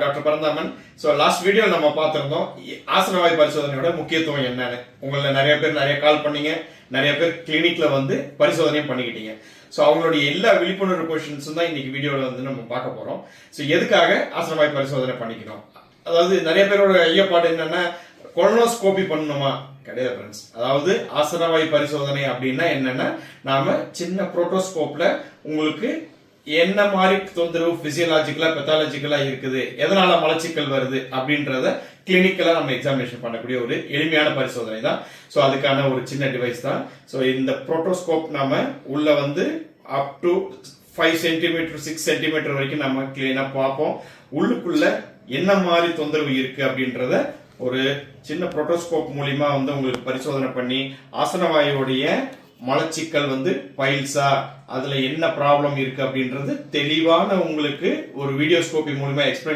Doctor Paranthaman. So last video நம்ம பார்த்திருந்தோம் ஆசனவாய் பரிசோதனையோட முக்கியத்துவம் என்னன்னு. உங்களை நிறைய பேர் நிறைய கால் பண்ணீங்க, நிறைய பேர் கிளினிக்ல வந்து பரிசோதனையும் பண்ணிக்கிட்டீங்க. ஸோ அவங்களுடைய எல்லா விழிப்புணர்வு கொஸ்டின்ஸும் தான் இன்னைக்கு வீடியோவில் வந்து நம்ம பார்க்க போறோம். ஸோ எதுக்காக ஆசனவாய் பரிசோதனை பண்ணிக்கணும், அதாவது நிறைய பேரோட ஐயப்பாடு என்னன்னா கொலனோஸ்கோபி பண்ணணுமா? கிடையாது ஃப்ரெண்ட்ஸ். அதாவது ஆசனவாய் பரிசோதனை அப்படின்னா என்னன்னா, நாம சின்ன புரோட்டோஸ்கோப்ல உங்களுக்கு என்ன மாதிரி தொந்தரவு பிசியலாஜிக்கலா பெத்தாலஜிக்கலா இருக்குது, எதனால மலச்சிக்கல் வருது அப்படின்றத கிளினிக்கலா நம்ம எக்ஸாமினேஷன் பண்ணக்கூடிய ஒரு எளிமையான பரிசோதனை தான். ஸோ அதுக்கான ஒரு சின்ன டிவைஸ் தான். ஸோ இந்த புரோட்டோஸ்கோப் நாம உள்ள வந்து அப் டு 5 சென்டிமீட்டர் 6 சென்டிமீட்டர் வரைக்கும் நம்ம கிளீனா பார்ப்போம். உள்ளுக்குள்ள என்ன மாதிரி தொந்தரவு இருக்கு அப்படின்றத ஒரு சின்ன புரோட்டோஸ்கோப் மூலியமா வந்து உங்களுக்கு பரிசோதனை பண்ணி ஆசனவாயுடைய மலச்சிக்கல் வந்து பைல்ஸா, அதுல என்ன ப்ராப்ளம் இருக்கு அப்படின்றது தெளிவான உங்களுக்கு ஒரு வீடியோஸ்கோபி மூலமா எக்ஸ்பிளைன்